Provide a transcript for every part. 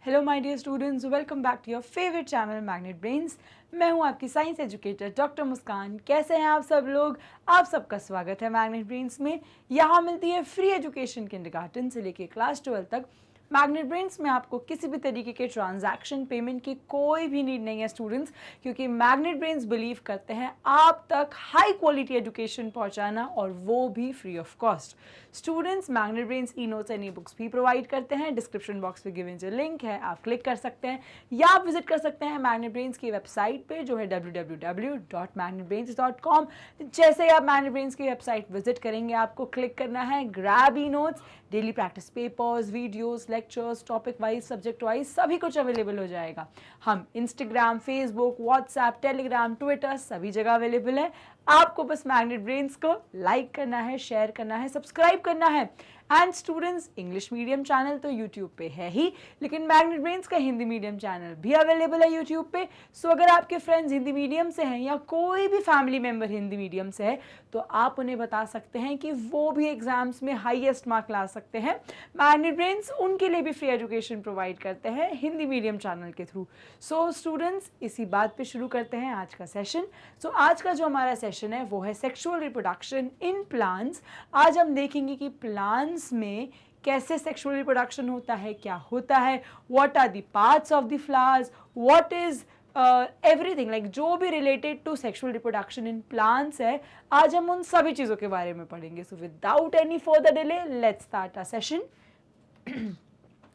Hello my dear students, welcome back to your favourite channel Magnet Brains. मैं हूं आपकी science educator doctor मुस्कान। कैसे हैं आप सब लोग? आप सबका स्वागत है मैग्नेट ब्रेन्स में। यहाँ मिलती है फ्री एजुकेशन किंडरगार्टन से लेके क्लास 12 तक। मैग्नेट ब्रेन्स में आपको किसी भी तरीके के ट्रांजैक्शन पेमेंट की कोई भी नीड नहीं है स्टूडेंट्स, क्योंकि मैग्नेट ब्रेन्स बिलीव करते हैं आप तक हाई क्वालिटी एजुकेशन पहुंचाना, और वो भी free of cost. Students, magnet brains e notes and e books भी प्रोवाइड करते हैं। डिस्क्रिप्शन बॉक्स में गिवन जो लिंक है आप क्लिक कर सकते हैं, या आप विजिट कर सकते हैं मैग्नेट ब्रेन्स की वेबसाइट पे जो है www.magnetbrains.com। जैसे ही आप मैग्नेट ब्रेन्स की वेबसाइट विजिट करेंगे, आपको क्लिक करना है grab e notes, daily practice papers, videos, lectures, topic wise, subject wise सभी कुछ अवेलेबल हो जाएगा। हम Instagram, Facebook, WhatsApp, Telegram, Twitter सभी जगह अवेलेबल है। आपको बस मैग्नेट ब्रेन्स को लाइक करना है, शेयर करना है, सब्सक्राइब करना है। And students, English medium channel तो यूट्यूब पे है ही, लेकिन मैग्नेट ब्रेन्स का हिंदी मीडियम चैनल भी अवेलेबल है यूट्यूब पे। सो अगर आपके फ्रेंड्स हिंदी मीडियम से हैं या कोई भी फैमिली मेम्बर हिंदी मीडियम से है, तो आप उन्हें बता सकते हैं कि वो भी एग्जाम्स में हाईएस्ट मार्क ला सकते हैं। मैग्नेट ब्रेन्स उनके लिए भी फ्री एजुकेशन प्रोवाइड करते हैं हिंदी मीडियम चैनल के थ्रू। सो स्टूडेंट्स, इसी बात पे शुरू करते हैं आज का सेशन। सो आज का जो हमारा सेशन है वो है सेक्सुअल रिप्रोडक्शन इन प्लांट्स। आज हम देखेंगे कि प्लांट्स में कैसे सेक्सुअल रिप्रोडक्शन होता है, क्या होता है, what are the parts of the flowers, what is everything like जो भी related to sexual reproduction in plants है, आज हम उन सभी चीजों के बारे में पढ़ेंगे। So without any further delay let's start our session.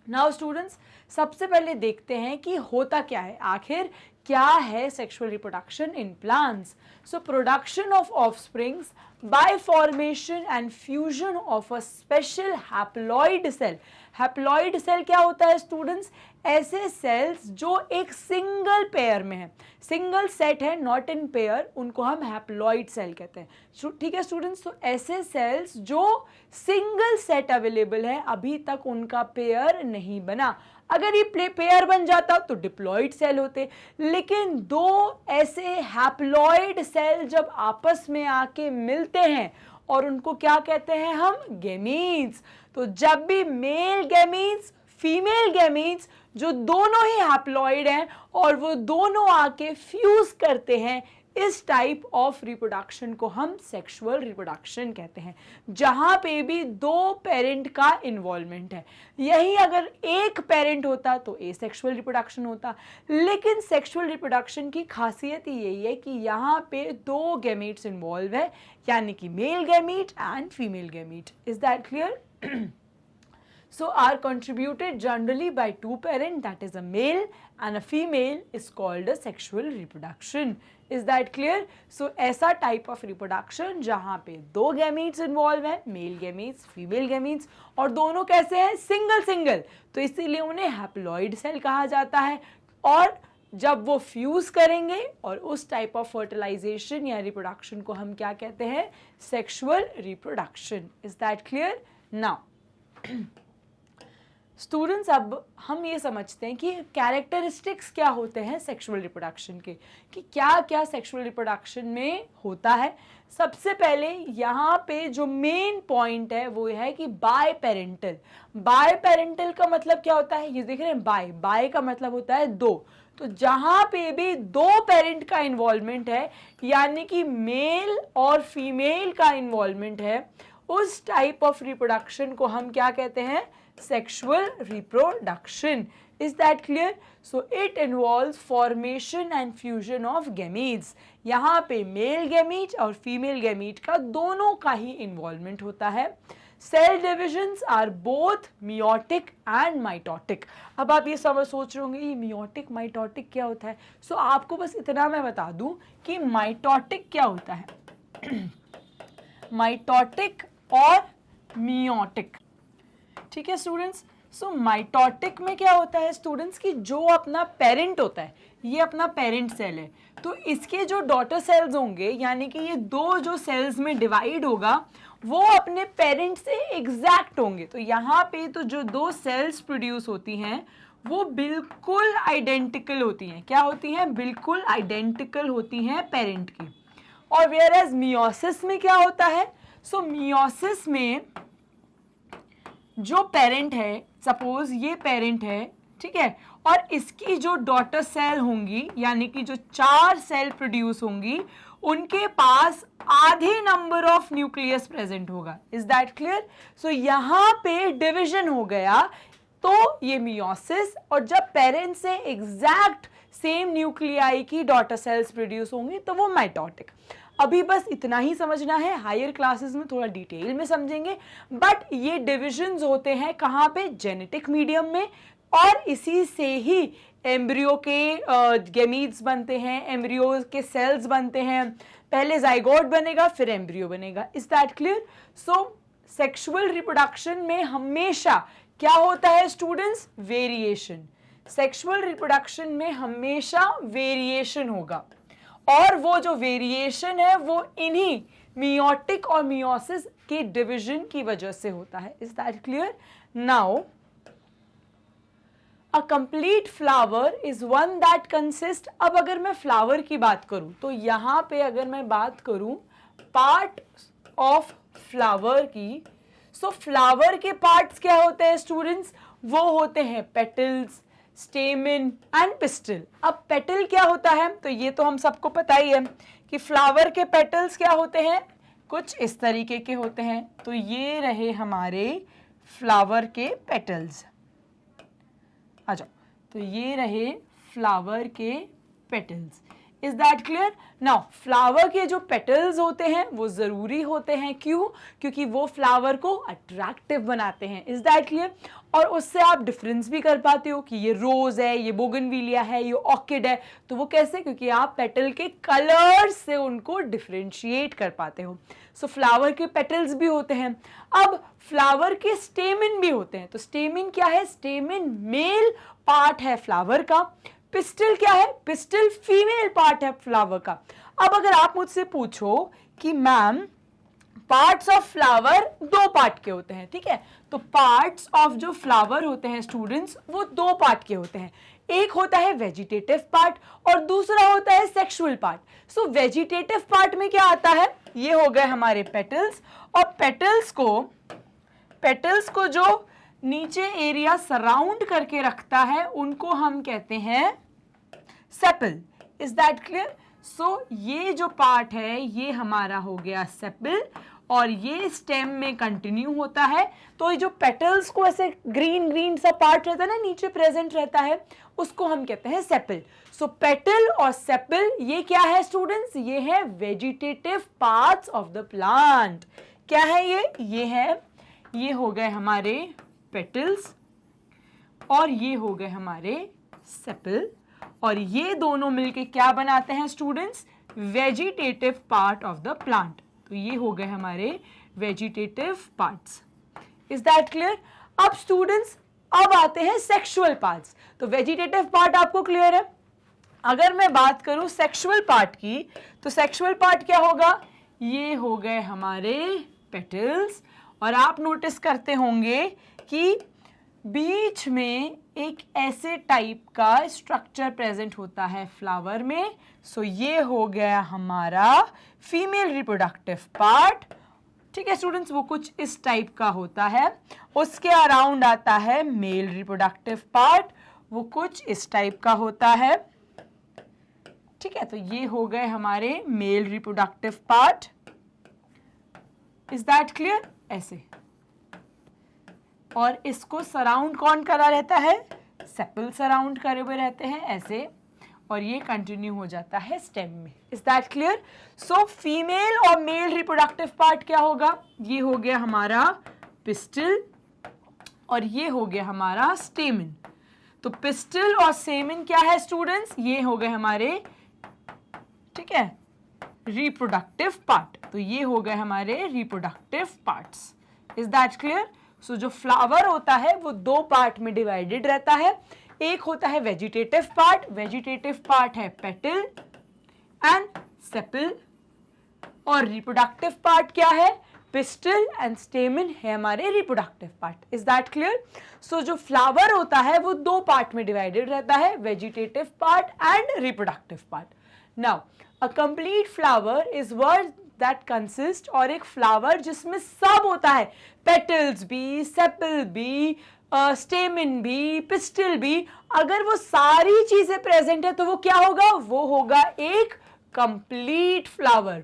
Now students, सबसे पहले देखते हैं कि होता क्या है, आखिर क्या है sexual reproduction in plants. So production of offsprings by formation and fusion of a special haploid cell। Haploid cell क्या होता है स्टूडेंट्स? ऐसे सेल्स जो एक सिंगल पेयर में है, सिंगल सेट है, नॉट इन पेयर, उनको हम हैप्लॉइड सेल कहते हैं। ठीक है स्टूडेंट्स, तो ऐसे सेल्स जो सिंगल सेट अवेलेबल है, अभी तक उनका पेयर नहीं बना। अगर ये पेयर बन जाता तो डिप्लॉइड सेल होते, लेकिन दो ऐसे हैप्लॉइड सेल जब आपस में आके मिलते हैं, और उनको क्या कहते हैं हम? गैमीट्स। तो जब भी मेल गैमीट्स, फीमेल गैमीट्स, जो दोनों ही हैप्लॉइड हैं और वो दोनों आके फ्यूज करते हैं, इस टाइप ऑफ रिप्रोडक्शन को हम सेक्सुअल रिप्रोडक्शन कहते हैं, जहां पे भी दो पेरेंट का इन्वॉल्वमेंट है। यही अगर एक पेरेंट होता तो एसेक्सुअल रिप्रोडक्शन होता, लेकिन सेक्सुअल रिप्रोडक्शन की खासियत ही यही है कि यहाँ पे दो गैमीट्स इन्वॉल्व है, यानी कि male gamete and female gamete. Is that clear? So are contributed generally by two parents, that is a male and a female, is called a sexual reproduction. Is that clear? So ऐसा type of reproduction जहाँ पे दो gametes involve हैं, male gametes, female gametes, और दोनों कैसे हैं? Single single, तो इसीलिए उन्हें हैप्लॉइड सेल कहा जाता है। और जब वो फ्यूज करेंगे और उस टाइप ऑफ फर्टिलाइजेशन या रिप्रोडक्शन को हम क्या कहते हैं? Sexual reproduction. Is that clear? Now students, अब हम ये समझते हैं कि कैरेक्टरिस्टिक्स क्या होते हैं सेक्सुअल रिप्रोडक्शन के, कि क्या क्या सेक्सुअल रिप्रोडक्शन में होता है। सबसे पहले यहाँ पे जो मेन पॉइंट है वो है कि बाय पेरेंटल। बाय पेरेंटल का मतलब क्या होता है? ये देख रहे हैं, बाय, बाय का मतलब होता है दो। तो जहाँ पे भी दो पेरेंट का इन्वॉल्वमेंट है, यानी कि मेल और फीमेल का इन्वॉल्वमेंट है, उस टाइप ऑफ रिप्रोडक्शन को हम क्या कहते हैं? Sexual reproduction. Is that clear? So it involves formation and fusion of gametes. यहाँ पे मेल गैमीट और फीमेल गैमीट का दोनों का ही इन्वॉल्वमेंट होता है। Cell divisions are both meiotic and mitotic. अब आप ये सोच रहे होंगे ये मियोटिक माइटोटिक क्या होता है? सो आपको बस इतना मैं बता दूं कि माइटोटिक क्या होता है। माइटोटिक और मियोटिक, ठीक है स्टूडेंट्स। सो माइटोटिक में क्या होता है स्टूडेंट्स कि जो अपना पेरेंट होता है, ये अपना पेरेंट सेल है, तो इसके जो डॉटर सेल्स होंगे, यानी कि ये दो जो सेल्स में डिवाइड होगा, वो अपने पेरेंट से एग्जैक्ट होंगे। तो यहाँ पे तो जो दो सेल्स प्रोड्यूस होती हैं वो बिल्कुल आइडेंटिकल होती हैं। क्या होती हैं? बिल्कुल आइडेंटिकल होती हैं पेरेंट की। और वेयर एज मियोसिस में क्या होता है? सो मियोसिस में जो पेरेंट है, सपोज ये पेरेंट है, ठीक है, और इसकी जो डॉटर सेल होंगी यानी कि जो 4 सेल प्रोड्यूस होंगी उनके पास आधे नंबर ऑफ न्यूक्लियस प्रेजेंट होगा। Is that clear? सो यहां पे डिवीजन हो गया तो ये मियोसिस, और जब पेरेंट्स से एग्जैक्ट सेम न्यूक्लियाई की डॉटर सेल्स प्रोड्यूस होंगी तो वो माइटोटिक। अभी बस इतना ही समझना है, हायर क्लासेस में थोड़ा डिटेल में समझेंगे, बट ये डिविजन्स होते हैं कहाँ पे? जेनेटिक मीडियम में, और इसी से ही एम्ब्रियो के गेमीट्स बनते हैं, एम्ब्रियो के सेल्स बनते हैं, पहले जाइगोट बनेगा फिर एम्ब्रियो बनेगा। Is that clear? So sexual reproduction में हमेशा क्या होता है स्टूडेंट्स? वेरिएशन। सेक्सुअल रिप्रोडक्शन में हमेशा वेरिएशन होगा, और वो जो वेरिएशन है वो इन्हीं मियोटिक और मियोसिस के डिवीजन की वजह से होता है। Is that clear? Now a complete flower is one that consist, अब अगर मैं फ्लावर की बात करूं तो यहां पे अगर मैं बात करूं पार्ट ऑफ फ्लावर की, सो फ्लावर के पार्ट्स क्या होते हैं स्टूडेंट्स? वो होते हैं पेटल्स, स्टेमिन एंड पिस्टल। अब पेटल क्या होता है? तो ये तो हम सबको पता ही है कि फ्लावर के पेटल्स क्या होते हैं, कुछ इस तरीके के होते हैं। तो ये रहे हमारे फ्लावर के पेटल्स, आ जाओ, तो ये रहे फ्लावर के petals. Is that clear? Now flower के जो पेटल्स होते हैं वो जरूरी होते हैं, क्यों? क्योंकि वो फ्लावर को अट्रैक्टिव बनाते हैं। Is that clear? और उससे आप डिफरेंस भी कर पाते हो कि ये रोज है, ये बोगनविलिया है, ये ऑर्किड है। तो वो कैसे? क्योंकि आप पेटल के कलर्स से उनको डिफरेंशिएट कर पाते हो। सो फ्लावर के पेटल्स भी होते हैं। अब फ्लावर के स्टेमिन भी होते हैं। तो स्टेमिन क्या है? स्टेमिन मेल पार्ट है फ्लावर का। पिस्टल क्या है? पिस्टल फीमेल पार्ट है फ्लावर का। अब अगर आप मुझसे पूछो कि ma'am parts of flower 2 part के होते हैं, ठीक है, तो पार्ट्स ऑफ जो फ्लावर होते हैं स्टूडेंट्स वो 2 पार्ट के होते हैं। एक होता है वेजिटेटिव पार्ट और दूसरा होता है सेक्सुअल पार्ट। सो वेजिटेटिव पार्ट में क्या आता है? ये हो गए हमारे पेटल्स, और पेटल्स को जो नीचे एरिया सराउंड करके रखता है उनको हम कहते हैं sepal. Is that clear? So ये जो पार्ट है ये हमारा हो गया सेपल, और ये स्टेम में कंटिन्यू होता है। तो ये जो पेटल्स को ऐसे ग्रीन ग्रीन सा पार्ट रहता है ना, नीचे प्रेजेंट रहता है, उसको हम कहते हैं सेपल। सो पेटल और सेपल ये क्या है स्टूडेंट्स? ये है vegetative parts of the plant. क्या है ये है, ये हो गए हमारे पेटल्स और ये हो गए हमारे सेपल, और ये दोनों मिलके क्या बनाते हैं students? Vegetative part of the plant. तो ये हो गए हमारे vegetative parts. Is that clear? अब स्टूडेंट्स अब आते हैं सेक्सुअल पार्ट्स। तो वेजिटेटिव पार्ट आपको क्लियर है। अगर मैं बात करूं सेक्सुअल पार्ट की, तो सेक्सुअल पार्ट क्या होगा? ये हो गए हमारे पेटल्स, और आप नोटिस करते होंगे कि बीच में एक ऐसे टाइप का स्ट्रक्चर प्रेजेंट होता है फ्लावर में। सो ये हो गया हमारा फीमेल रिप्रोडक्टिव पार्ट। ठीक है स्टूडेंट्स, वो कुछ इस टाइप का होता है। उसके अराउंड आता है मेल रिप्रोडक्टिव पार्ट, वो कुछ इस टाइप का होता है। ठीक है, तो ये हो गए हमारे mail reproductive part. Is that clear? ऐसे, और इसको सराउंड कौन करा रहता है? सेपल सराउंड करे हुए रहते हैं ऐसे, और ये कंटिन्यू हो जाता है स्टेम में। Is that clear? So female और मेल रिप्रोडक्टिव पार्ट क्या होगा? ये हो गया हमारा पिस्टल और ये हो गया हमारा स्टेमिन। तो पिस्टल और स्टेमिन क्या है स्टूडेंट्स? ये हो गए हमारे, ठीक है, रिप्रोडक्टिव पार्ट। तो ये हो गए हमारे reproductive parts. Is that clear? So जो फ्लावर होता है वो 2 पार्ट में डिवाइडेड रहता है। एक होता है वेजिटेटिव पार्ट है पेटल एंड सेपल, और रिप्रोडक्टिव पार्ट क्या है? पिस्टल एंड स्टेमिन है हमारे reproductive part. Is that clear? So जो फ्लावर होता है वो 2 पार्ट में डिवाइडेड रहता है, vegetative part and reproductive part. Now a complete flower is word that consist, और एक फ्लावर जिसमें सब होता है, पेटल्स भी, सेपल भी, स्टेमिन भी, पिस्टिल भी, अगर वो सारी चीजें प्रेजेंट है तो वो क्या होगा, वो होगा एक कंप्लीट फ्लावर।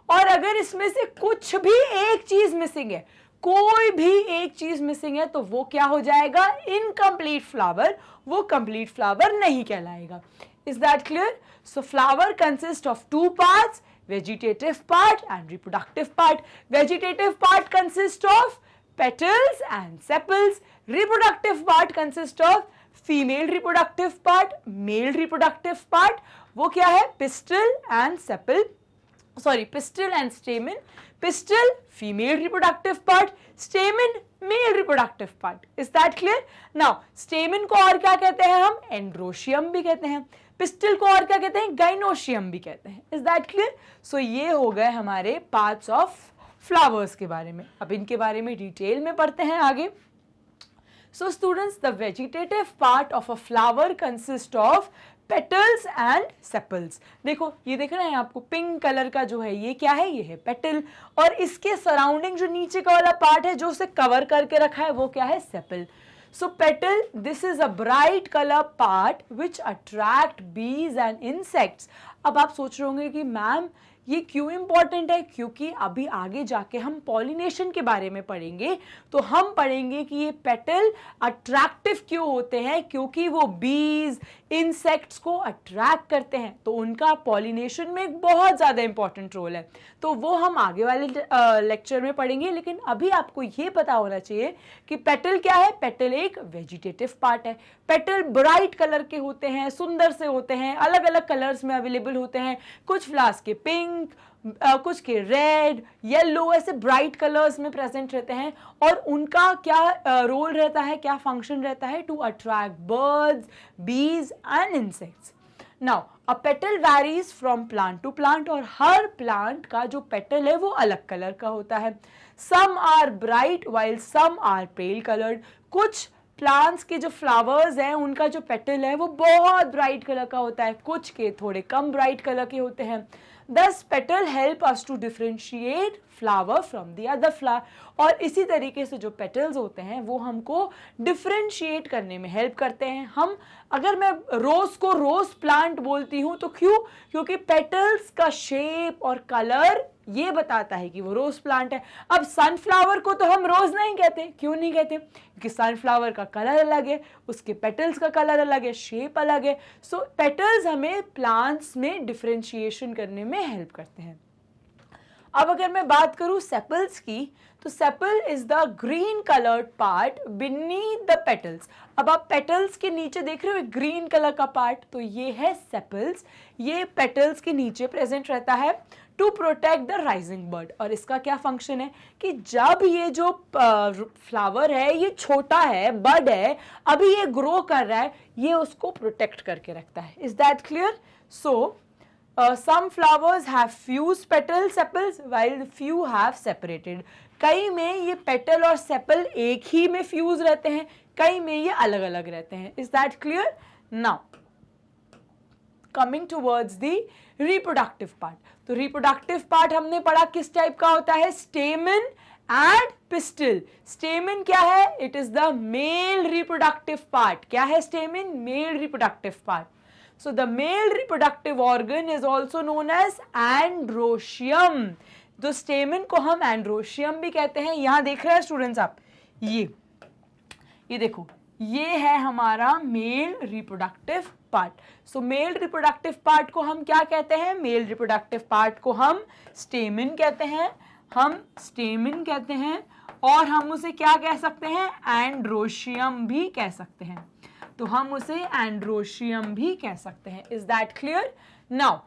और अगर इसमें से कुछ भी एक चीज मिसिंग है, कोई भी एक चीज मिसिंग है, तो वो क्या हो जाएगा, इनकम्प्लीट फ्लावर, वो कंप्लीट फ्लावर नहीं कहलाएगा। Is that clear? So flower consist of two parts, vegetative part and reproductive part. Vegetative part consists of petals and sepals. Reproductive part consists of female reproductive part, male reproductive part. वो क्या है, pistil and sepal, sorry, pistil and stamen. Pistil female reproductive part, stamen male reproductive part. Is that clear? Now stamen को और क्या कहते हैं हम, androecium भी कहते हैं। पिस्टिल को और क्या कहते हैं, गाइनोशियम भी कहते हैं। Is that clear? सो ये हो गए हमारे पार्ट्स ऑफ फ्लावर्स के बारे में। अब इनके बारे में डिटेल में पढ़ते हैं आगे। So students, the vegetative part of a flower consist of petals and sepals. देखो ये देख रहे हैं आपको, पिंक कलर का जो है ये क्या है, ये है पेटल, और इसके सराउंडिंग जो नीचे का वाला पार्ट है जो उसे कवर करके रखा है वो क्या है, sepal. So petal, this is a bright color part which attract bees and insects. अब आप सोच रहे होंगे कि मैम ये क्यों इंपॉर्टेंट है, क्योंकि अभी आगे जाके हम पॉलिनेशन के बारे में पढ़ेंगे, तो हम पढ़ेंगे कि ये पेटल अट्रैक्टिव क्यों होते हैं, क्योंकि वो बीज इंसेक्ट्स को अट्रैक्ट करते हैं, तो उनका पॉलिनेशन में एक बहुत ज़्यादा इंपॉर्टेंट रोल है। तो वो हम आगे वाले लेक्चर में पढ़ेंगे, लेकिन अभी आपको ये पता होना चाहिए कि पेटल क्या है। पेटल एक वेजिटेटिव पार्ट है। पेटल ब्राइट कलर के होते हैं, सुंदर से होते हैं, अलग अलग कलर्स में अवेलेबल होते हैं। कुछ फ्लावर्स के पिंक, कुछ के रेड, येलो, ऐसे ब्राइट कलर्स में प्रेजेंट रहते हैं, और उनका क्या रोल रहता है, क्या फंक्शन रहता है, to attract birds, bees and insects. Now a petal varies from plant to plant, और हर प्लांट का जो पेटल है वो अलग कलर का होता है। Some are bright while some are pale coloured. कुछ प्लांट्स के जो फ्लावर्स हैं उनका जो पेटल है वो बहुत ब्राइट कलर का होता है, कुछ के थोड़े कम ब्राइट कलर के होते हैं। Thus petal help us to differentiate flower from the other flower. और इसी तरीके से जो पेटल्स होते हैं वो हमको डिफ्रेंशिएट करने में हेल्प करते हैं। हम अगर मैं रोज को रोज प्लांट बोलती हूँ तो क्यों, क्योंकि पेटल्स का शेप और कलर ये बताता है कि वो रोज प्लांट है। अब सनफ्लावर को तो हम रोज नहीं कहते, क्यों नहीं कहते, क्योंकि सनफ्लावर का कलर अलग है, उसके पेटल्स का कलर अलग है, शेप अलग है। सो पेटल्स हमें प्लांट्स में डिफ्रेंशिएशन करने में हेल्प करते हैं। अब अगर मैं बात करूं सेपल्स की, तो sepal is the green coloured part beneath the petals. अब आप पेटल्स के नीचे देख रहे हो ग्रीन कलर का पार्ट, तो ये है सेपल्स, ये पेटल्स के नीचे प्रेजेंट रहता है to protect the rising bird. और इसका क्या फंक्शन है कि जब ये जो फ्लावर है ये छोटा है, बर्ड है, अभी ये ग्रो कर रहा है, ये उसको प्रोटेक्ट करके रखता है। Is that clear? So some flowers have fused petal sepals while few have separated. कई में ये पेटल और सेपल एक ही में फ्यूज रहते हैं, कई में ये अलग अलग रहते हैं। Is that clear? Now coming towards the reproductive part. तो रिप्रोडक्टिव पार्ट हमने पढ़ा किस टाइप का होता है, स्टेमन एंड पिस्टिल। स्टेमन क्या है, it is the male reproductive part. क्या है स्टेमन? Mail reproductive part. So the male reproductive organ is also known as androecium. तो स्टेमन को हम एंड्रोशियम भी कहते हैं। यहां देख रहे हैं स्टूडेंट्स आप, ये देखो, ये है हमारा मेल रिप्रोडक्टिव पार्ट। सो मेल रिप्रोडक्टिव पार्ट को हम क्या कहते हैं, मेल रिप्रोडक्टिव पार्ट को हम स्टेमन कहते हैं, हम स्टेमन कहते हैं, और हम उसे क्या कह सकते हैं, एंड्रोशियम भी कह सकते हैं। तो हम उसे एंड्रोशियम भी कह सकते हैं। Is that clear? नाउ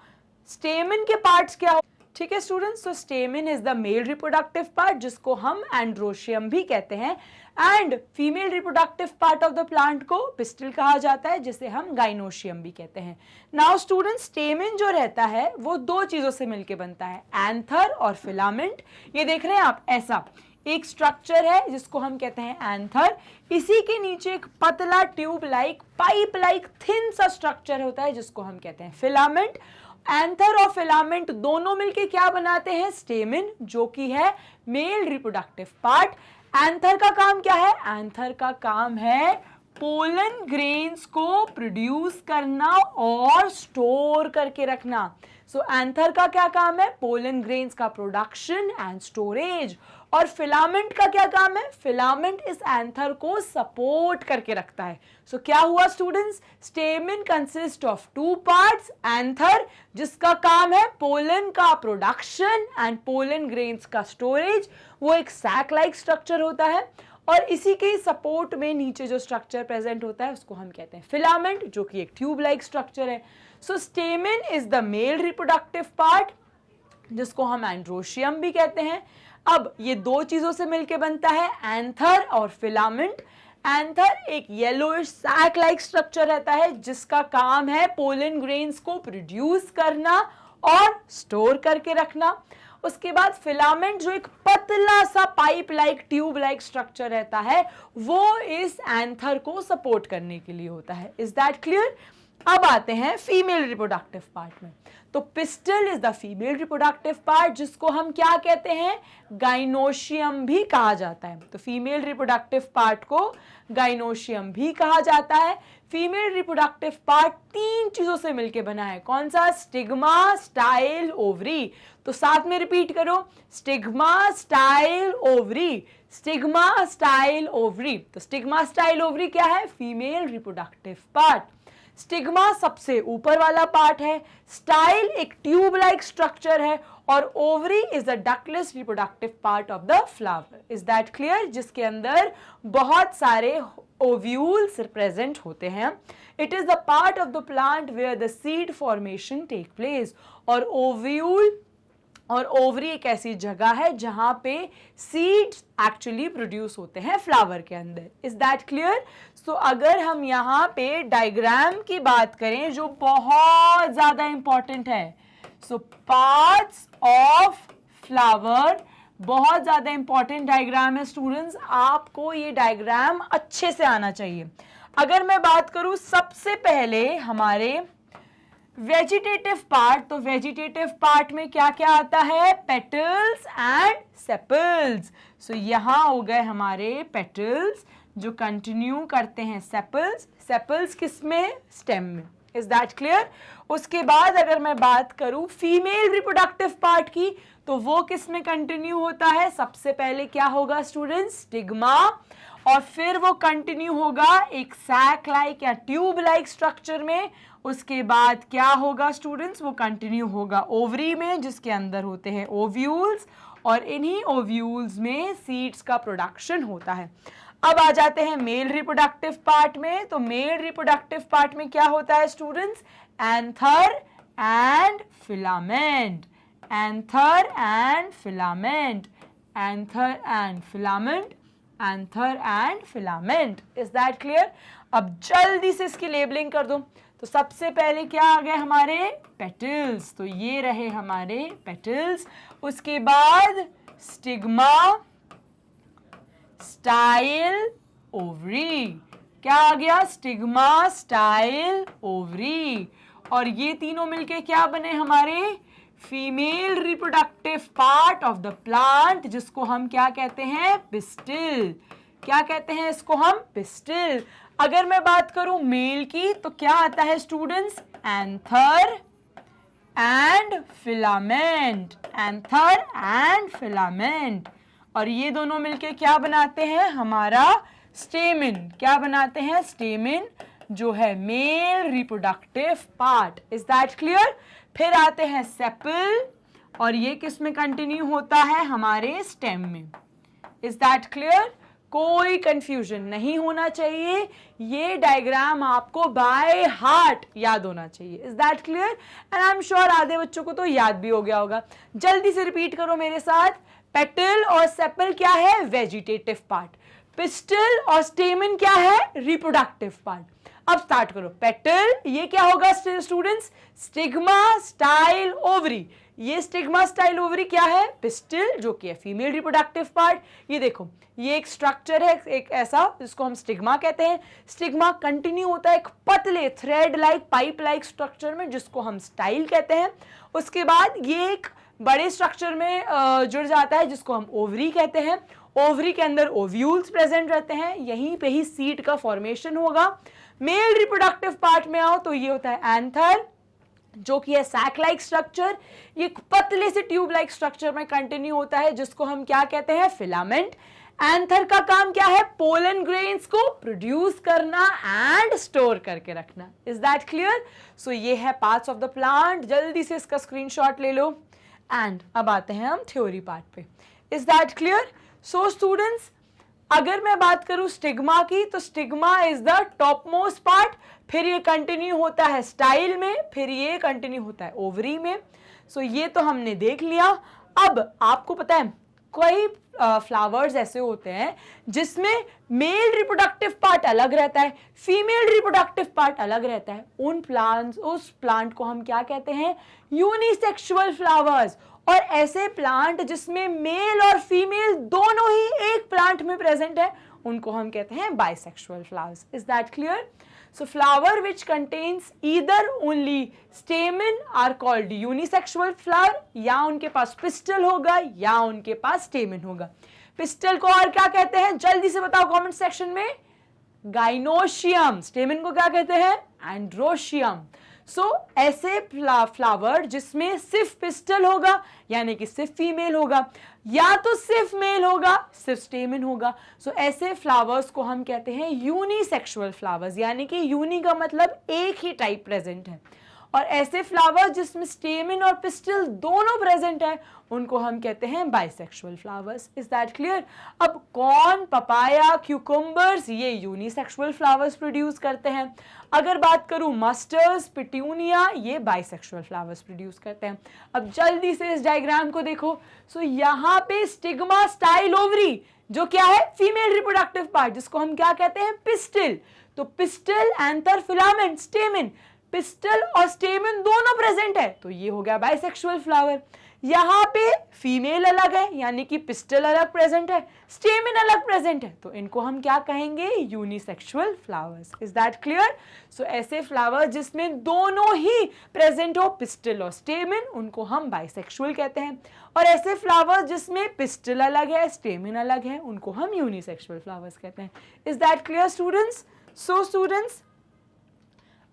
स्टेमन के पार्ट्स क्या हो, ठीक है स्टूडेंट्स? तो स्टेमन is the male reproductive part जिसको हम एंड्रोशियम भी कहते हैं, and female reproductive part of the plant को पिस्टिल कहा जाता है जिसे हम गाइनोशियम भी कहते हैं। नाउ स्टूडेंट्स, स्टेमन जो रहता है वो दो चीजों से मिलकर बनता है, एंथर और फिलामेंट। ये देख रहे हैं आप, ऐसा एक स्ट्रक्चर है जिसको हम कहते हैं एंथर, इसी के नीचे एक पतला tube like, pipe like thin सा स्ट्रक्चर होता है जिसको हम कहते हैं फिलामेंट। एंथर और फिलामेंट दोनों मिलके क्या बनाते हैं, स्टेमन, जो कि है मेल रिप्रोडक्टिव पार्ट, एंथर का काम क्या है? एंथर का काम है पोलन ग्रेन्स को प्रोड्यूस करना और स्टोर करके रखना। सो एंथर का क्या काम है? पोलन ग्रेन्स का प्रोडक्शन एंड स्टोरेज। और फिलामेंट का क्या काम है? फिलामेंट इस एंथर को सपोर्ट करके रखता है। सो क्या हुआ students? Stamen consist of two parts, anther जिसका काम है पोलन का प्रोडक्शन एंड पोलन ग्रेन्स का स्टोरेज, वो एक सैक लाइक स्ट्रक्चर होता है, और इसी के सपोर्ट में नीचे जो स्ट्रक्चर प्रेजेंट होता है उसको हम कहते हैं फिलामेंट, जो कि एक ट्यूब लाइक स्ट्रक्चर है। So stamen is the male reproductive part, जिसको हम एंड्रोशियम भी कहते हैं। अब ये दो चीजों से मिलकर बनता है एंथर और फिलामेंट। एंथर एक येलोइश सैक लाइक स्ट्रक्चर रहता है जिसका काम है पोलन ग्रेन्स को प्रोड्यूस करना और स्टोर करके रखना। उसके बाद फिलामेंट जो एक पतला सा pipe like tube like structure रहता है, वो इस एंथर को सपोर्ट करने के लिए होता है। Is that clear? अब आते हैं फीमेल रिप्रोडक्टिव पार्ट में। तो pistil is the female reproductive part, जिसको हम क्या कहते हैं? गाइनोशियम भी कहा जाता है। तो फीमेल रिप्रोडक्टिव पार्ट को गाइनोशियम भी कहा जाता है। फीमेल रिप्रोडक्टिव पार्ट तीन चीजों से मिलकर बना है। कौन सा? Stigma, style, ovary. तो साथ में रिपीट करो, stigma, style, ovary. Stigma, style, ovary. तो स्टिग्मा, स्टाइल, ओवरी क्या है? Female reproductive part. स्टिग्मा सबसे ऊपर वाला पार्ट है, स्टाइल एक ट्यूब लाइक स्ट्रक्चर है, और ovary is the ductless reproductive part of the flower. Is that clear? जिसके अंदर बहुत सारे ओव्यूल्स प्रेजेंट होते हैं। It is the part of the plant where the seed formation take place. और ओव्यूल और ओवरी एक ऐसी जगह है जहां पे सीड्स एक्चुअली प्रोड्यूस होते हैं फ्लावर के अंदर। Is that clear? सो अगर हम यहाँ पे डायग्राम की बात करें जो बहुत ज्यादा इंपॉर्टेंट है, सो पार्ट्स ऑफ फ्लावर बहुत ज्यादा इंपॉर्टेंट डायग्राम है स्टूडेंट्स, आपको ये डायग्राम अच्छे से आना चाहिए। अगर मैं बात करूं सबसे पहले हमारे वेजिटेटिव पार्ट, तो वेजिटेटिव पार्ट में क्या क्या आता है? Petals and sepals. सो यहां हो गए हमारे पेटल्स जो कंटिन्यू करते हैं सेपल्स। सेपल्स किस में? स्टेम में। Is that clear? उसके बाद अगर मैं बात करूं फीमेल रिप्रोडक्टिव पार्ट की, तो वो किस में कंटिन्यू होता है? सबसे पहले क्या होगा स्टूडेंट्स? स्टिग्मा, और फिर वो कंटिन्यू होगा एक सैक लाइक या ट्यूब लाइक स्ट्रक्चर में। उसके बाद क्या होगा स्टूडेंट्स? वो कंटिन्यू होगा ओवरी में, जिसके अंदर होते हैं ओव्यूल्स, और इन्हीं ओव्यूल्स में सीड्स का प्रोडक्शन होता है। अब आ जाते हैं मेल रिप्रोडक्टिव पार्ट में। तो मेल रिप्रोडक्टिव पार्ट में क्या होता है students? Anther and filament. Anther and filament. Anther and filament. Anther and filament. Is that clear? अब जल्दी से इसकी लेबलिंग कर दो। तो सबसे पहले क्या आ गए हमारे? पेटल्स। तो ये रहे हमारे पेटल्स। उसके बाद स्टिग्मा, स्टाइल, ओवरी। क्या आ गया? Stigma, style, ovary. और ये तीनों मिलके क्या बने हमारे? Female reproductive part of the plant, जिसको हम क्या कहते हैं? पिस्टिल। क्या कहते हैं इसको हम? पिस्टिल। अगर मैं बात करूं मेल की, तो क्या आता है students? Anther and filament. Anther and filament. और ये दोनों मिलके क्या बनाते हैं? हमारा स्टेमिन। क्या बनाते हैं? स्टेमिन, जो है mail reproductive part. Is that clear? फिर आते हैं सेपल, और ये किस में कंटिन्यू होता है? हमारे स्टेम में। Is that clear? कोई कंफ्यूजन नहीं होना चाहिए, ये डायग्राम आपको बाय हार्ट याद होना चाहिए। Is that clear? And I am sure आधे बच्चों को तो याद भी हो गया होगा। जल्दी से रिपीट करो मेरे साथ। पेटल और सेपल क्या है? Vegetative part. पिस्टल और स्टेमन क्या है? Reproductive part. अब स्टार्ट करो। पेटल, ये क्या होगा स्टूडेंट्स? Stigma, style, ovary. ये स्टिग्मा, स्टाइल, ओवरी क्या है? पिस्टल, जो कि है फीमेल रिप्रोडक्टिव पार्ट। ये देखो, ये एक स्ट्रक्चर है एक ऐसा जिसको हम स्टिग्मा कहते हैं। स्टिग्मा कंटिन्यू होता है एक पतले thread like pipe like structure में, जिसको हम स्टाइल कहते हैं। उसके बाद ये एक बड़े स्ट्रक्चर में जुड़ जाता है जिसको हम ओवरी कहते हैं। ओवरी के अंदर ओव्यूल्स प्रेजेंट रहते हैं, यहीं पे ही सीड का फॉर्मेशन होगा। मेल रिप्रोडक्टिव पार्ट में आओ तो ये होता है एंथर, जो कि है सैक लाइक स्ट्रक्चर। ये पतले से ट्यूब लाइक स्ट्रक्चर में कंटिन्यू होता है, जिसको हम क्या कहते हैं, फिलामेंट। एंथर का काम क्या है, पोलन ग्रेन्स को प्रोड्यूस करना एंड स्टोर करके रखना। Is that clear? सो ये है पार्ट्स ऑफ द प्लांट, जल्दी से इसका स्क्रीनशॉट ले लो। एंड अब आते हैं हम थ्योरी पार्ट पे। Is that clear? So students, अगर मैं बात करूं स्टिग्मा की, तो stigma is the top most part, फिर ये कंटिन्यू होता है स्टाइल में, फिर ये कंटिन्यू होता है ओवरी में। सो ये तो हमने देख लिया। अब आपको पता है कई फ्लावर्स ऐसे होते हैं जिसमें मेल रिप्रोडक्टिव पार्ट अलग रहता है, फीमेल रिप्रोडक्टिव पार्ट अलग रहता है। उस प्लांट को हम क्या कहते हैं, यूनिसेक्सुअल फ्लावर्स। और ऐसे प्लांट जिसमें मेल और फीमेल दोनों ही एक प्लांट में प्रेजेंट है, उनको हम कहते हैं bisexual flowers. Is that clear? So flower which contains either only stamen are called unisexual flower, या उनके पास पिस्टल होगा या उनके पास स्टेमन होगा। पिस्टल को और क्या कहते हैं, जल्दी से बताओ कमेंट सेक्शन में। गाइनोशियम। स्टेमन को क्या कहते हैं, एंड्रोशियम। सो ऐसे फ्लावर जिसमें सिर्फ पिस्टल होगा, यानी कि सिर्फ फीमेल होगा, या तो सिर्फ मेल होगा, सिर्फ स्टेमन होगा। सो ऐसे फ्लावर्स को हम कहते हैं यूनिसेक्सुअल फ्लावर्स, यानी कि यूनि का मतलब एक ही टाइप प्रेजेंट है। और ऐसे फ्लावर्स जिसमें स्टेमन और पिस्टल दोनों प्रेजेंट है, उनको हम कहते हैं bisexual flowers. Is that clear? अब कॉर्न, पपाया, क्यूकम्बर्स, ये यूनिसेक्सुअल फ्लावर्स प्रोड्यूस करते हैं। अगर बात करूं मस्टर्ड्स, पिट्यूनिया, ये बाइसेक्सुअल फ्लावर्स प्रोड्यूस करते हैं। अब जल्दी से इस डायग्राम को देखो। सो यहाँ पे स्टिग्मा, स्टाइल, ओवरी, जो क्या है, फीमेल रिप्रोडक्टिव पार्ट, जिसको हम क्या कहते हैं, पिस्टिल। तो पिस्टिल, एंथर, फिलामेंट, स्टेमन, पिस्टल और स्टेमन दोनों प्रेजेंट है, तो ये हो गया बाइसेक्सुअल फ्लावर। यहाँ पे फीमेल अलग है, यानी कि पिस्टल अलग प्रेजेंट है, स्टेमन अलग प्रेजेंट है, तो इनको हम क्या कहेंगे, unisexual flowers. Is that clear? So ऐसे फ्लावर जिसमें दोनों ही प्रेजेंट हो, पिस्टल और स्टेमन, उनको हम बाइसेक्सुअल कहते हैं। और ऐसे फ्लावर जिसमें पिस्टल अलग है, स्टेमन अलग है, उनको हम यूनिसेक्सुअल फ्लावर्स कहते हैं। Is that clear students? So students,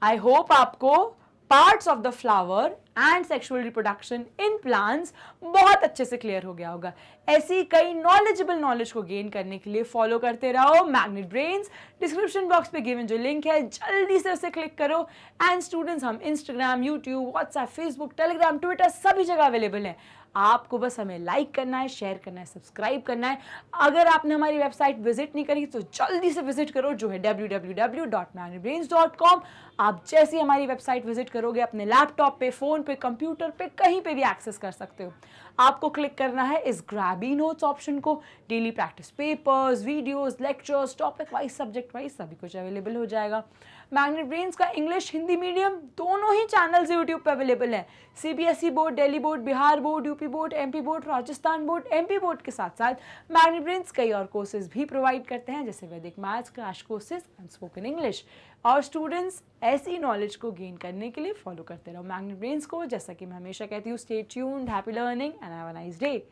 I hope आपको parts of the flower and sexual reproduction in plants बहुत अच्छे से क्लियर हो गया होगा। ऐसी कई नॉलेजेबल नॉलेज को गेन करने के लिए फॉलो करते रहो मैग्नेट ब्रेन्स। डिस्क्रिप्शन बॉक्स पे गिवन जो लिंक है, जल्दी से उसे क्लिक करो। एंड स्टूडेंट्स, हम Instagram, YouTube, WhatsApp, Facebook, Telegram, Twitter सभी जगह अवेलेबल हैं। आपको बस हमें लाइक करना है, शेयर करना है, सब्सक्राइब करना है। अगर आपने हमारी वेबसाइट विजिट नहीं करी तो जल्दी से विजिट करो, जो है www.magnetbrains.com। आप जैसे हमारी वेबसाइट विजिट करोगे, अपने लैपटॉप पे, फोन पे, कंप्यूटर पे, कहीं पे भी एक्सेस कर सकते हो। आपको क्लिक करना है इस ग्रैबी नोट्स ऑप्शन को। Daily practice papers, videos, lectures, topic wise, subject wise सभी कुछ अवेलेबल हो जाएगा। मैग्नेट ब्रेन्स का इंग्लिश, हिंदी मीडियम दोनों ही चैनल्स यूट्यूब पे अवेलेबल है। CBSE board, Delhi board, Bihar board, UP board, MP board, Rajasthan board, MP board के साथ साथ मैग्नेट ब्रेन्स कई और कोर्सेज भी प्रोवाइड करते हैं, जैसे वैदिक maths, crash courses and spoken English. और स्टूडेंट्स, ऐसी नॉलेज को गेन करने के लिए फॉलो करते रहो मैग्नेट ब्रेन्स को। जैसा कि मैं हमेशा कहती हूँ, stay tuned, happy learning and have a nice day.